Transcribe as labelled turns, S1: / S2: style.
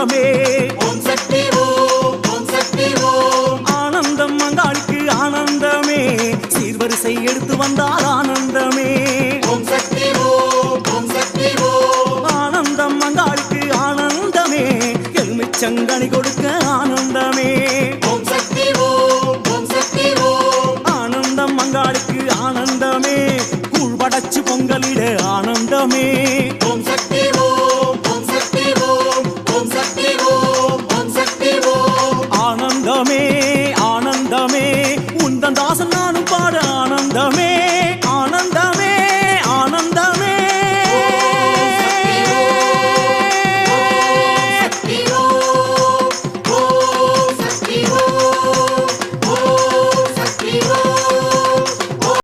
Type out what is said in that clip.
S1: ஆனந்தமே.
S2: ஓம் சக்தி ஓம், ஓம் சக்தி ஓம்.
S1: ஆனந்தம் அங்காளுக்கு ஆனந்தமே, சீர்வரிசை எடுத்து வந்தால் ஆனந்தமே.
S2: ஓம் சக்தி ஓம், ஓம் சக்தி ஓம்.
S1: ஆனந்தம் அங்காளுக்கு ஆனந்தமே, எலுமிச்சங்கனி கொடுக்க ஆனந்தமே.
S2: ஓம் சக்தி ஓம், ஓம் சக்தி ஓம்.
S1: ஆனந்தம் அங்காளுக்கு ஆனந்தமே, கூழ் படைச்சு பொங்கலிட ஆனந்தமே.
S2: ஓம் சக்தி ஓம், ஓம் சக்தி ஓம். ஓம் சக்தி ஓம், ஓம் சக்தி ஓம்.
S1: ஆனந்தமே ஆனந்தமே, உந்தன் தாசன் நானும் பாட ஆனந்தமே.